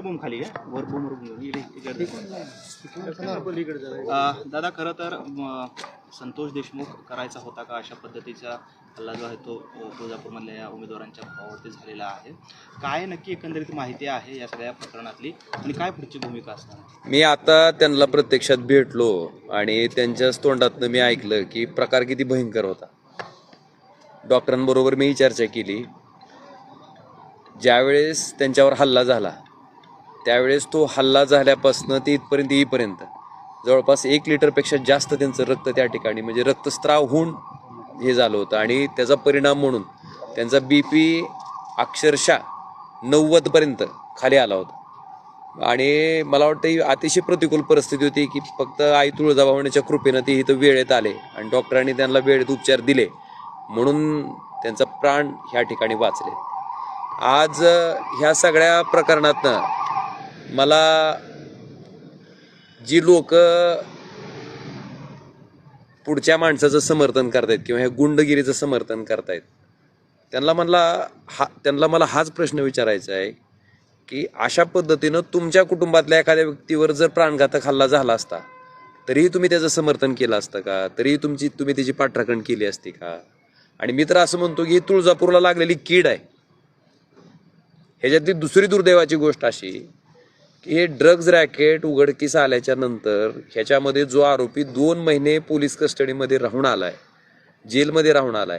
बोंब खाली आहे वर बोंब दादा खरं तर संतोष देशमुख करायचा होता का अशा पद्धतीचा हल्ला जो आहे तो तुळजापूरमधल्या या उमेदवारांच्या भावावरती झालेला आहे. काय नक्की एकंदरीत माहिती आहे या सगळ्या प्रकरणातली आणि काय पुढची भूमिका असणार? मी आता त्यांना प्रत्यक्षात भेटलो आणि त्यांच्याच तोंडातनं मी ऐकलं की प्रकार किती भयंकर होता. डॉक्टरांबरोबर मी चर्चा केली. ज्यावेळेस त्यांच्यावर हल्ला झाला त्यावेळेस तो हल्ला झाल्यापासून ते इथपर्यंत येईपर्यंत जवळपास 1 लिटरपेक्षा जास्त त्यांचं रक्त त्या ठिकाणी म्हणजे रक्तस्राव होऊन हे झालं होतं आणि त्याचा परिणाम म्हणून त्यांचा BP अक्षरशः 90पर्यंत खाली आला होता. आणि मला वाटतं ही अतिशय प्रतिकूल परिस्थिती होती की फक्त आई तुळजाभवानीच्या कृपेनं ते इथं वेळेत आले आणि डॉक्टरांनी त्यांना वेळेत उपचार दिले म्हणून त्यांचा प्राण ह्या ठिकाणी वाचले. आज ह्या सगळ्या प्रकरणातनं मला जी लोक पुढच्या माणसाचं समर्थन करतायत किंवा ह्या गुंडगिरीचं समर्थन करतायत त्यांना मला हाच प्रश्न विचारायचा आहे की अशा पद्धतीनं तुमच्या कुटुंबातल्या एखाद्या व्यक्तीवर जर प्राणघातक हल्ला झाला असता तरीही तुम्ही त्याचं समर्थन केलं असतं का? तरीही तुम्ही त्याची पाठराखण केली असती का? आणि मी तर असं म्हणतो की ही तुळजापूरला लागलेली कीड आहे. ह्याच्यातली दुसरी दुर्दैवाची गोष्ट अशी की हे ड्रग्ज रॅकेट उघडकीस आल्याच्या नंतर ह्याच्यामध्ये जो आरोपी 2 महिने पोलीस कस्टडीमध्ये राहून आलाय, जेलमध्ये राहून आलाय,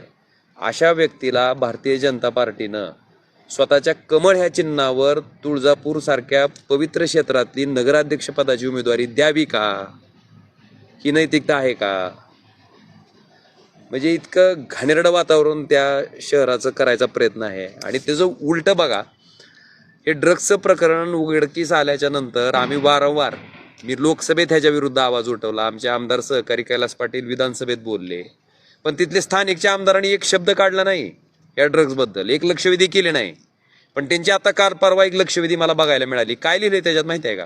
अशा व्यक्तीला भारतीय जनता पार्टीनं स्वतःच्या कमळ ह्या चिन्हावर तुळजापूर सारख्या पवित्र क्षेत्रातली नगराध्यक्षपदाची उमेदवारी द्यावी का? ही नैतिकता आहे का? म्हणजे इतकं घाणेरडं वातावरण त्या शहराचं करायचा प्रयत्न आहे. आणि त्याचं उलटं बघा, हे ड्रग्सचं प्रकरण उघडकीस आल्याच्या नंतर आम्ही वारंवार मी लोकसभेत ह्याच्या विरुद्ध आवाज उठवला. आमचे आमदार सहकारी कैलास पाटील विधानसभेत बोलले, पण तिथले स्थानिकच्या आमदारांनी एक शब्द काढला नाही या ड्रग्सबद्दल, एक लक्षवेधी केले नाही. पण त्यांची आता काल परवा एक लक्षवेधी मला बघायला मिळाली. काय लिहिले त्याच्यात माहिती आहे का?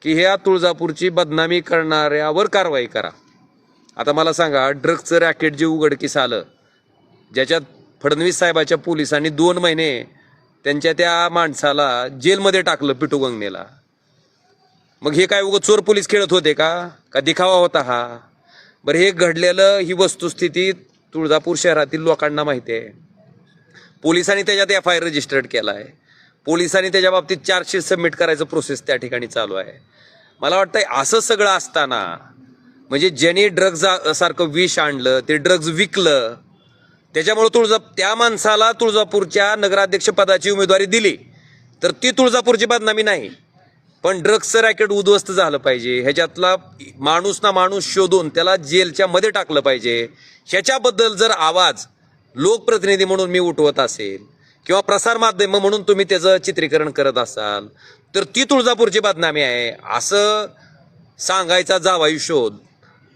की ह्या तुळजापूरची बदनामी करणाऱ्यावर कारवाई करा. आता मला सांगा, ड्रग्सचं रॅकेट जे उघडकीस आलं, ज्याच्यात फडणवीस साहेबाच्या पोलिसांनी 2 महिने त्यांच्या त्या माणसाला जेलमध्ये टाकलं, पिटू गंगनेला. मग हे काय उगाच चोर पोलीस खेळत होते का दिखावा होता हा? बरं, हे घडलेलं ही वस्तुस्थिती तुळजापूर शहरातील लोकांना माहिती आहे. पोलिसांनी त्याच्यात FIR रजिस्टर्ड केला आहे. पोलिसांनी त्याच्या बाबतीत चार्जशीट सबमिट करायचं प्रोसेस त्या ठिकाणी चालू आहे. मला वाटतंय असं सगळं असताना म्हणजे ज्यांनी ड्रग्ज सारखं विष आणलं, ते ड्रग्ज विकलं, त्याच्यामुळे त्या माणसाला तुळजापूरच्या नगराध्यक्ष पदाची उमेदवारी दिली तर ती तुळजापूरची बदनामी नाही. पण ड्रग्सचं रॅकेट उद्ध्वस्त झालं पाहिजे, ह्याच्यातला माणूस ना माणूस शोधून त्याला जेलच्या मध्ये टाकलं पाहिजे. ह्याच्याबद्दल जर आवाज लोकप्रतिनिधी म्हणून मी उठवत असेल किंवा प्रसारमाध्यम म्हणून तुम्ही त्याचं चित्रीकरण करत असाल तर ती तुळजापूरची बदनामी आहे असं सांगायचा जावाई शोध.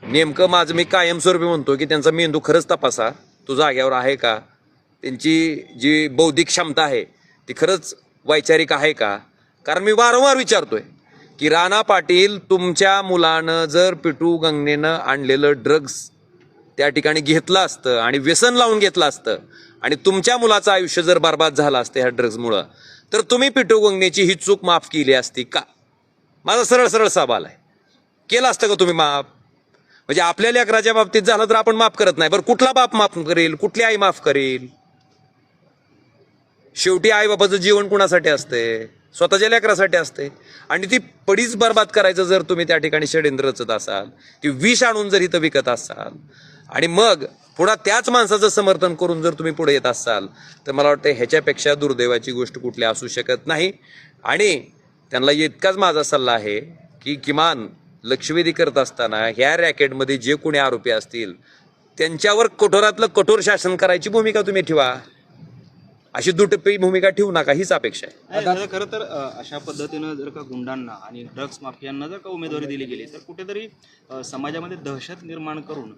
नेमकं माझं मी कायमस्वरूपी म्हणतो की त्यांचा मेंदू खरंच तपासा, तो जाग्यावर आहे का? त्यांची जी बौद्धिक क्षमता आहे ती खरंच वैचारिक आहे का? कारण मी वारंवार विचारतोय की राणा पाटील, तुमच्या मुलानं जर पिटू गंगनेनं आणलेलं ड्रग्स त्या ठिकाणी घेतलं असतं आणि व्यसन लावून घेतलं असतं आणि तुमच्या मुलाचं आयुष्य जर बर्बाद झालं असतं ह्या ड्रग्समुळं, तर तुम्ही पिटू गंगनेची ही चूक माफ केली असती का? माझा सरळ सरळ सवाल आहे. केलं असतं का तुम्ही माफ? म्हणजे आपल्या लेकराच्या बाबतीत झालं तर आपण माफ करत नाही. बरं, कुठला बाप माफ करेल? कुठली आई माफ करेल? शेवटी आई बापाचं जीवन कुणासाठी असते? स्वतःच्या लेकरासाठी असते. आणि ती पडीच बर्बाद करायचं जर तुम्ही त्या ठिकाणी षड्यंत्र रचत असाल, ती विष आणून जर इथं विकत असाल आणि मग पुन्हा त्याच माणसाचं समर्थन करून जर तुम्ही पुढे येत असाल तर मला वाटतं ह्याच्यापेक्षा दुर्दैवाची गोष्ट कुठली असू शकत नाही. आणि त्यांना इतकाच माझा सल्ला आहे की किमान लक्षवेधी करत असताना ह्या रॅकेटमध्ये जे कोणी आरोपी असतील त्यांच्यावर कठोरातलं कठोर शासन करायची भूमिका तुम्ही ठेवा. अशी दुटप्पी भूमिका ठेवू नका, हीच अपेक्षा आहे. खरं तर अशा पद्धतीनं जर का गुंडांना आणि ड्रग्स माफियांना जर का उमेदवारी दिली गेली तर कुठेतरी समाजामध्ये दहशत निर्माण करून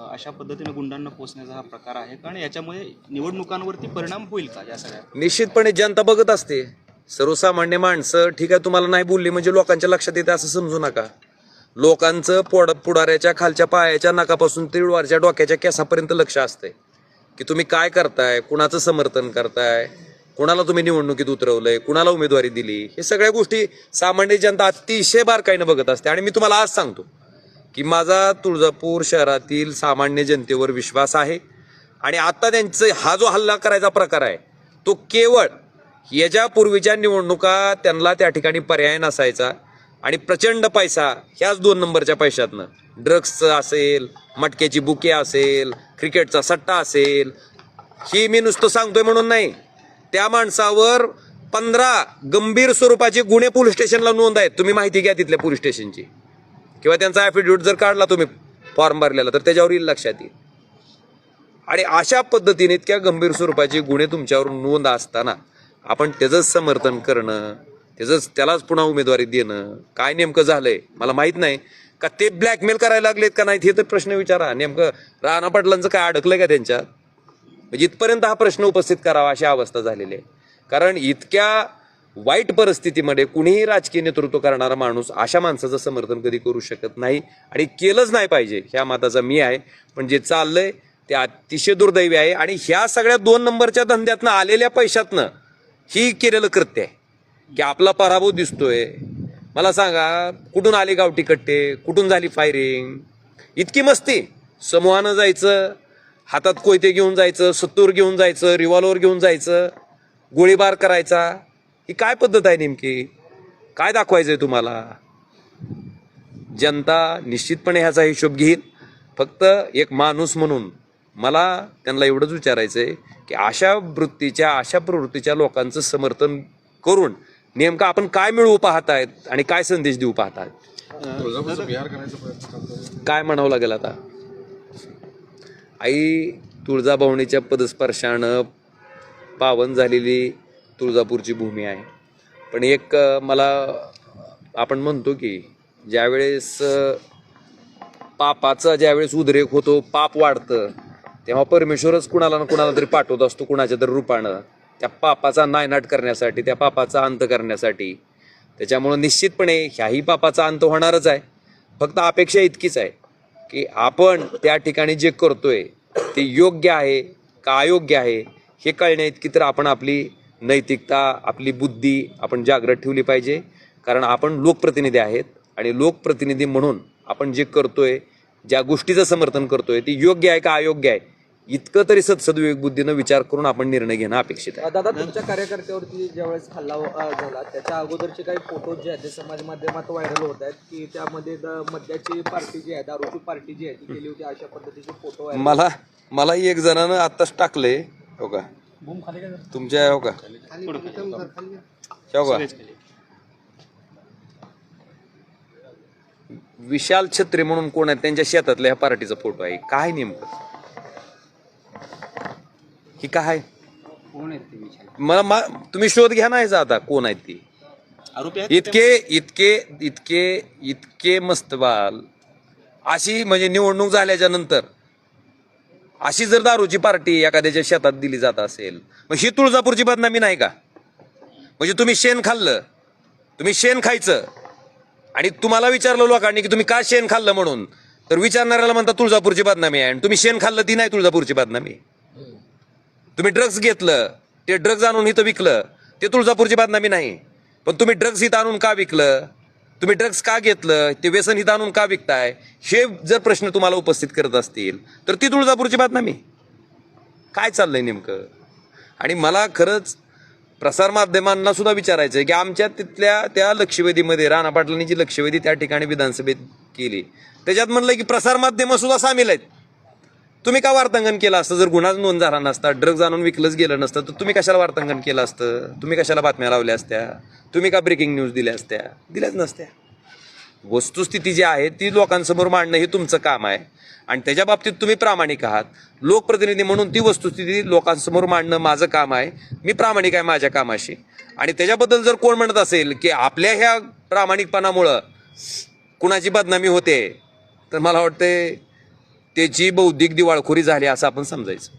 अशा पद्धतीनं गुंडांना पोचण्याचा हा प्रकार आहे. कारण याच्यामुळे निवडणुकांवरती परिणाम होईल का? या सगळ्या निश्चितपणे जनता बघत असते. सर्वसामान्य माणसं ठीक आहे, तुम्हाला नाही बोलली म्हणजे लोकांच्या लक्षात येते असं समजू नका. लोकांचं पुढाऱ्याच्या खालच्या पायाच्या नाकापासून ते वरच्या डोक्याच्या केसापर्यंत लक्ष असते की तुम्ही काय करताय, कुणाचं समर्थन करताय, कुणाला तुम्ही निवडणुकीत उतरवलंय, कुणाला उमेदवारी दिली, हे सगळ्या गोष्टी सामान्य जनता अतिशय बारकाईनं बघत असते. आणि मी तुम्हाला आज सांगतो की माझा तुळजापूर शहरातील सामान्य जनतेवर विश्वास आहे. आणि आता त्यांचा हा जो हल्ला करायचा प्रकार आहे तो केवळ याच्या पूर्वीच्या निवडणुका त्यांना त्या ठिकाणी पर्याय नसायचा आणि प्रचंड पैसा ह्याच 2 नंबरच्या पैशातनं ड्रग्सचं असेल, मटक्याची बुके असेल, क्रिकेटचा सट्टा असेल, ही मी नुसतं सांगतोय म्हणून नाही, त्या माणसावर 15 गंभीर स्वरूपाचे गुन्हे पोलीस स्टेशनला नोंद आहेत. तुम्ही माहिती घ्या तिथल्या पोलीस स्टेशनची, किंवा त्यांचा ॲफिडेव्हिट जर काढला तुम्ही फॉर्म भरलेला तर त्याच्यावर येईल लक्षात येईल. आणि अशा पद्धतीने इतक्या गंभीर स्वरूपाचे गुन्हे तुमच्यावर नोंद असताना आपण त्याचंच समर्थन करणं, त्यालाच पुन्हा उमेदवारी देणं, काय नेमकं झालंय मला माहित नाही. का ते ब्लॅकमेल करायला लागलेत का नाहीत हे तर प्रश्न विचारा. नेमकं राणा पाटलांचं काय अडकलंय का त्यांच्यात? म्हणजे इथपर्यंत हा प्रश्न उपस्थित करावा अशी अवस्था झालेली आहे. कारण इतक्या वाईट परिस्थितीमध्ये कुणीही राजकीय नेतृत्व करणारा माणूस अशा माणसाचं समर्थन कधी करू शकत नाही आणि केलंच नाही पाहिजे ह्या मताचा मी आहे. पण जे चाललंय ते अतिशय दुर्दैवी आहे. आणि ह्या सगळ्या 2 नंबरच्या धंद्यातनं आलेल्या पैशातनं ही केलेलं कृत्य आहे की आपला पराभव दिसतोय. मला सांगा, कुठून आले गावठी कट्टे, कुठून झाली फायरिंग, इतकी मस्ती. समूहानं जायचं, हातात कोयते घेऊन जायचं, सत्तूर घेऊन जायचं, रिव्हॉल्वर घेऊन जायचं, गोळीबार करायचा. ही काय पद्धत आहे नेमकी? काय दाखवायचंय तुम्हाला? जनता निश्चितपणे ह्याचा हिशोब घेईल. फक्त एक माणूस म्हणून मला त्यांना एवढंच विचारायचंय की अशा प्रवृत्तीच्या लोकांचं समर्थन करून नेमकं आपण काय मिळवू पाहतायत आणि काय संदेश देऊ पाहतायत, काय म्हणावं लागेल आता. आई तुळजाभवानीच्या पदस्पर्शानं पावन झालेली तुळजापूरची भूमी आहे. पण एक मला आपण म्हणतो की ज्यावेळेस पापाचा ज्यावेळेस उद्रेक होतो, पाप वाढतं, तेव्हा परमेश्वरच कुणाला ना कुणाला तरी पाठवत असतो कुणाच्या तरी रूपानं त्या पापाचा नायनाट करण्यासाठी, त्या पापाचा अंत करण्यासाठी. त्याच्यामुळं निश्चितपणे ह्याही पापाचा अंत होणारच आहे. फक्त अपेक्षा इतकीच आहे की आपण त्या ठिकाणी जे करतोय ते योग्य आहे का अयोग्य आहे हे कळण्या इतकी तर आपण आपली नैतिकता, आपली बुद्धी आपण जागृत ठेवली पाहिजे. कारण आपण लोकप्रतिनिधी आहेत आणि लोकप्रतिनिधी म्हणून आपण जे करतोय, ज्या गोष्टीचं समर्थन करतोय ते योग्य आहे का अयोग्य आहे इतकं तरी सद्विवेक बुद्धीनं विचार करून आपण निर्णय घेणं अपेक्षित आहे. दादा, तुमच्या कार्यकर्त्यावरती ज्यावेळेस हल्ला झाला त्याच्या अगोदरचे काही फोटो जे आहेत ते समाज माध्यमात व्हायरल होत आहेत की त्यामध्ये मद्याची पार्टी जी आहे, दारूची पार्टी जी आहे ती केली होती, अशा पद्धतीचे फोटो मला एक जणानं आत्ताच टाकले, हो का तुमच्या, हो का विशाल छत्री म्हणून कोण आहे, त्यांच्या शेतातल्या ह्या पार्टीचा फोटो आहे. काय नेमकं ही काय कोण आहेत ते विचार? मला तुम्ही शोध घ्या ना आता कोण आहेत ती. आरोपी आहेत इतके मस्तबाल. अशी म्हणजे निवडणूक झाल्याच्या नंतर अशी जर दारूची पार्टी एखाद्याच्या शेतात दिली जात असेल, मग ही तुळजापूरची बदनामी नाही का? म्हणजे तुम्ही शेण खाल्लं, तुम्ही शेण खायचं आणि तुम्हाला विचारलं लोकांनी की तुम्ही का शेण खाल्लं म्हणून, तर विचारणाऱ्याला म्हणता तुळजापूरची बदनामी आहे. आणि तुम्ही शेण खाल्लं ती नाही तुळजापूरची बदनामी. तुम्ही ड्रग्ज घेतलं, ते ड्रग्ज आणून इथं विकलं, ते तुळजापूरची बदनामी नाही. पण तुम्ही ड्रग्ज इथं आणून का विकलं, तुम्ही ड्रग्ज का घेतलं, ते व्यसन इथं आणून का विकताय, हे जर प्रश्न तुम्हाला उपस्थित करत असतील तर ती तुळजापूरची बदनामी. काय चाललंय नेमकं? आणि मला खरंच प्रसारमाध्यमांना सुद्धा विचारायचं आहे की आमच्या तिथल्या त्या लक्षवेधीमध्ये राणा पाटलांनी जी लक्षवेधी त्या ठिकाणी विधानसभेत केली त्याच्यात म्हणलं की प्रसारमाध्यमं सुद्धा सामील आहेत. तुम्ही का वार्तांकन केलं असतं? जर गुन्हा नोंद झाला नसता, ड्रग्ज आणून विकलंच गेलं नसतं, तर तुम्ही कशाला वार्तांकन केलं असतं? तुम्ही कशाला बातम्या लावल्या असत्या? तुम्ही का ब्रेकिंग न्यूज दिल्या असत्या? दिल्याच नसत्या. वस्तुस्थिती जी आहे ती लोकांसमोर मांडणं हे तुमचं काम आहे आणि त्याच्या बाबतीत तुम्ही प्रामाणिक आहात. लोकप्रतिनिधी म्हणून ती वस्तुस्थिती लोकांसमोर मांडणं माझं काम आहे. मी प्रामाणिक आहे माझ्या कामाशी. आणि त्याच्याबद्दल जर कोण म्हणत असेल की आपल्या ह्या प्रामाणिकपणामुळं कुणाची बदनामी होते, तर मला वाटते त्याची बौद्धिक दिवाळखोरी झाली असं आपण समजायचं.